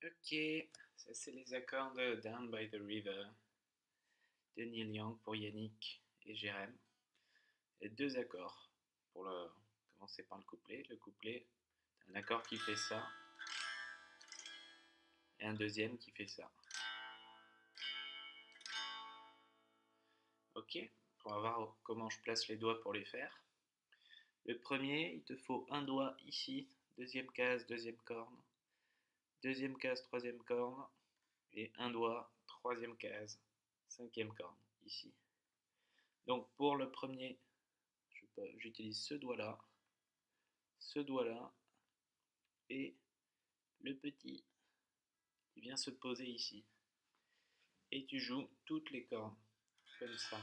Ok, ça c'est les accords de Down by the River de Neil Young pour Yannick et Jérém. Et deux accords pour commencer par le couplet. Le couplet, un accord qui fait ça et un deuxième qui fait ça. Ok, on va voir comment je place les doigts pour les faire. Le premier, il te faut un doigt ici, deuxième case, deuxième corne, deuxième case, troisième corne, et un doigt, troisième case, cinquième corne, ici. Donc pour le premier, j'utilise ce doigt-là, et le petit qui vient se poser ici. Et tu joues toutes les cordes, comme ça,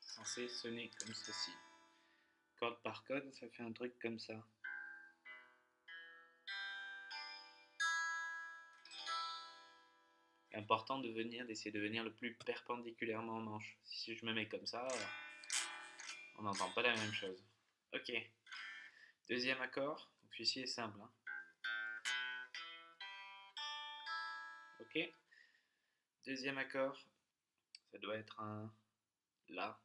censé sonner comme ceci. Corde par corde, ça fait un truc comme ça. C'est important d'essayer de venir le plus perpendiculairement aux manches. Si je me mets comme ça, on n'entend pas la même chose. Ok. Deuxième accord, donc celui-ci est simple. Hein. Ok. Deuxième accord, ça doit être un La,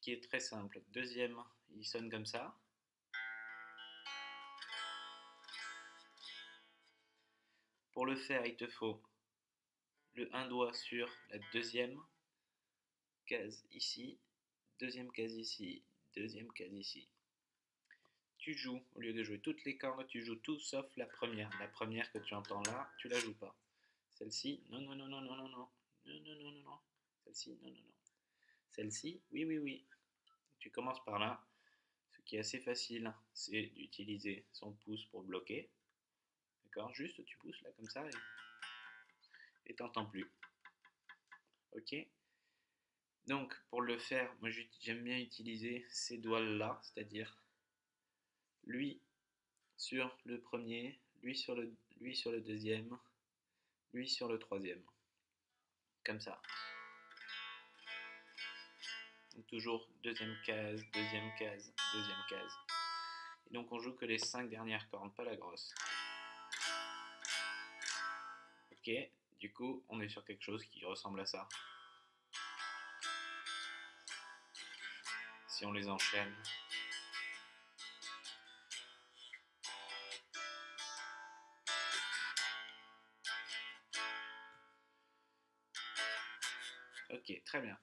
qui est très simple. Deuxième, il sonne comme ça. Pour le faire, il te faut un doigt sur la deuxième case ici, deuxième case ici, deuxième case ici. Tu joues, au lieu de jouer toutes les cordes, tu joues tout sauf la première. La première que tu entends là, tu la joues pas. Celle-ci, non, non, non, non, non, non, non, non, non, non, non, non. Celle-ci, non, non, non. Celle-ci, oui, oui, oui. Tu commences par là. Ce qui est assez facile, c'est d'utiliser son pouce pour bloquer. D'accord? Juste tu pousses là comme ça et t'entends plus. Ok? Donc pour le faire, moi j'aime bien utiliser ces doigts là, c'est-à-dire lui sur le premier, lui sur le deuxième, lui sur le troisième. Comme ça. Donc toujours deuxième case, deuxième case, deuxième case. Et donc on joue que les 5 dernières cordes, pas la grosse. Ok, du coup on est sur quelque chose qui ressemble à ça. Si on les enchaîne. Ok, très bien.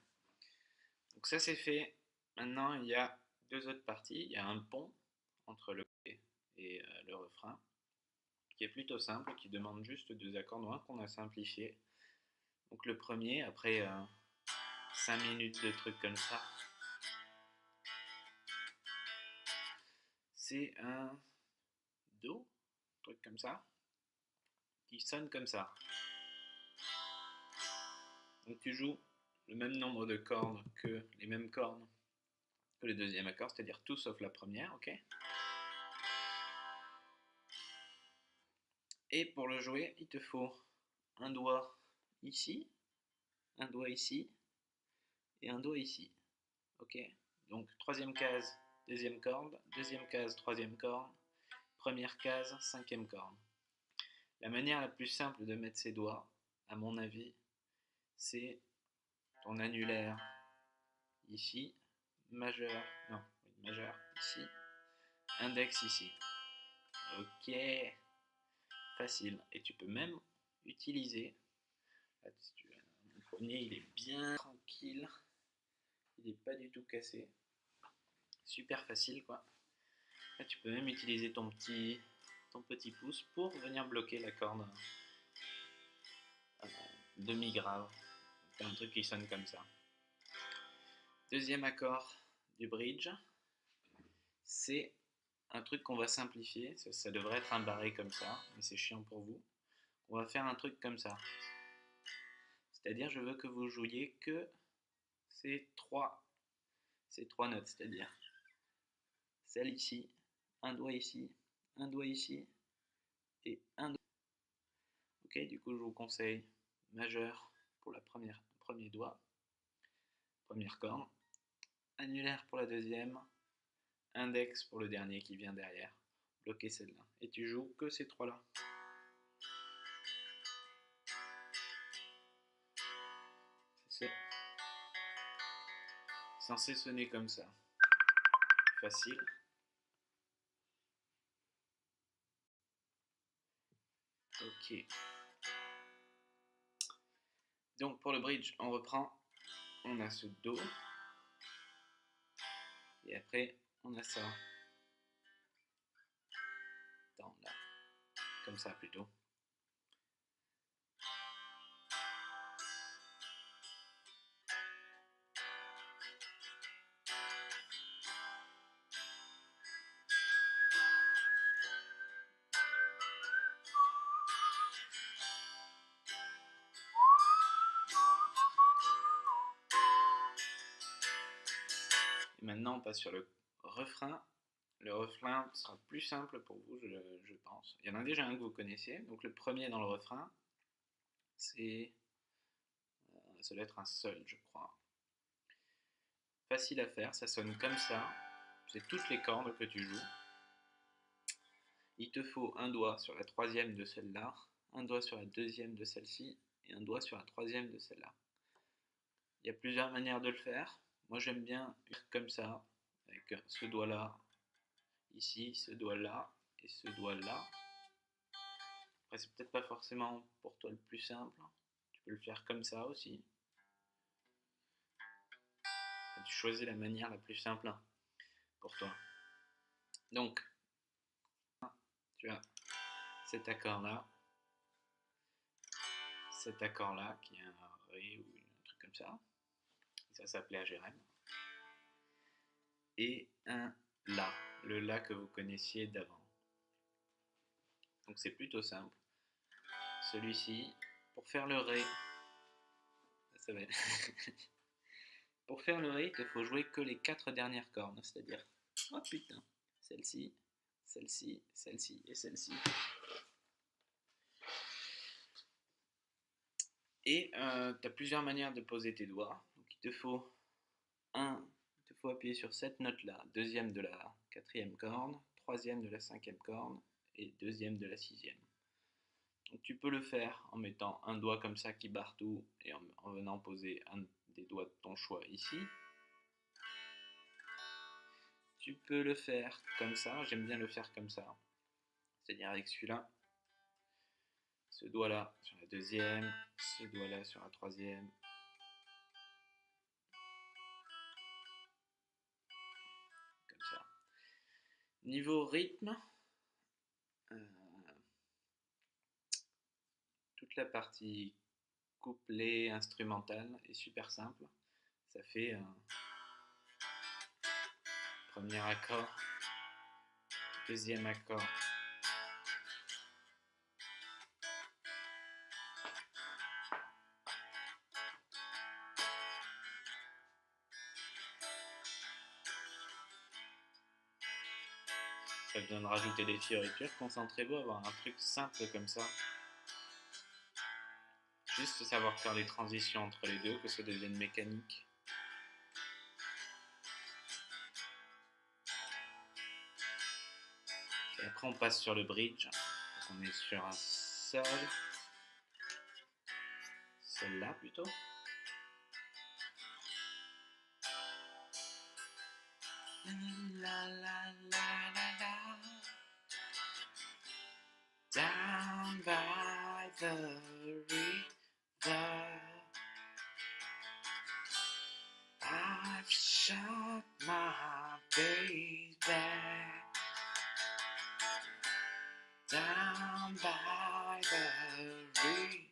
Donc ça c'est fait. Maintenant il y a deux autres parties. Il y a un pont entre le couplet et le refrain qui est plutôt simple, qui demande juste deux accords noirs qu'on a simplifié. Donc le premier, après 5 minutes de trucs comme ça, c'est un Do, un truc comme ça, qui sonne comme ça. Donc tu joues le même nombre de cordes que les mêmes cordes que le deuxième accord, c'est-à-dire tout sauf la première, ok? Et pour le jouer, il te faut un doigt ici, un doigt ici et un doigt ici, ok? Donc troisième case, deuxième corde, deuxième case, troisième corde, première case, cinquième corde. La manière la plus simple de mettre ses doigts, à mon avis, c'est ton annulaire ici, majeur, non, majeur ici, index ici. Ok, facile. Et tu peux même utiliser, là, si tu veux, mon poignet il est bien tranquille, il n'est pas du tout cassé, super facile quoi. Là tu peux même utiliser ton petit pouce pour venir bloquer la corde demi-grave, un truc qui sonne comme ça. Deuxième accord du bridge, c'est un truc qu'on va simplifier, ça devrait être un barré comme ça, mais c'est chiant pour vous. On va faire un truc comme ça. C'est-à-dire, je veux que vous jouiez que ces trois notes, c'est-à-dire celle ici, un doigt ici, un doigt ici, et un doigt. Ok, du coup, je vous conseille majeur pour premier doigt, première corde, annulaire pour la deuxième, index pour le dernier qui vient derrière. Bloquer celle-là. Et tu joues que ces trois-là. censé sonner comme ça. Facile. Ok. Donc pour le bridge, on reprend. On a ce Do. Et après, on a ça. Dans là. Comme ça plutôt. Et maintenant, on passe sur le refrain. Le refrain sera plus simple pour vous, je pense. Il y en a déjà un que vous connaissez. Donc le premier dans le refrain, c'est... ça doit être un sol, je crois. Facile à faire, ça sonne comme ça. C'est toutes les cordes que tu joues. Il te faut un doigt sur la troisième de celle-là, un doigt sur la deuxième de celle-ci, et un doigt sur la troisième de celle-là. Il y a plusieurs manières de le faire. Moi j'aime bien faire comme ça, avec ce doigt-là, ici, ce doigt-là, et ce doigt-là. Après c'est peut-être pas forcément pour toi le plus simple. Tu peux le faire comme ça aussi. Tu choisis la manière la plus simple pour toi. Donc, tu as cet accord-là qui est un Ré ou un truc comme ça. Ça s'appelait Agérem. Et un La, le La que vous connaissiez d'avant. Donc c'est plutôt simple. Celui-ci, pour faire le Ré, ça va être pour faire le Ré, il te faut jouer que les 4 dernières cordes, c'est-à-dire, oh putain, celle-ci, celle-ci, celle-ci et celle-ci. Et tu as plusieurs manières de poser tes doigts. Donc il te faut appuyer sur cette note-là, deuxième de la quatrième corde, troisième de la cinquième corde et deuxième de la sixième. Donc tu peux le faire en mettant un doigt comme ça qui barre tout et en venant poser un des doigts de ton choix ici. Tu peux le faire comme ça, j'aime bien le faire comme ça, c'est-à-dire avec celui-là, ce doigt-là sur la deuxième, ce doigt-là sur la troisième. Comme ça. Niveau rythme, toute la partie couplet instrumental est super simple. Ça fait un premier accord, deuxième accord, ça vient de rajouter des fioritures. Concentrez-vous à avoir un truc simple comme ça. Juste savoir faire les transitions entre les deux, que ça devienne mécanique. Et après on passe sur le bridge. Donc on est sur un sol. Celle-là plutôt. La la la la la. Down by the river, I've shot my baby. Down by the river,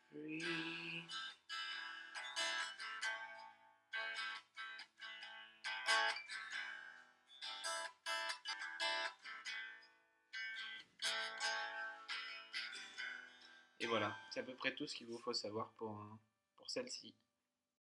free. Et voilà, c'est à peu près tout ce qu'il vous faut savoir pour celle-ci.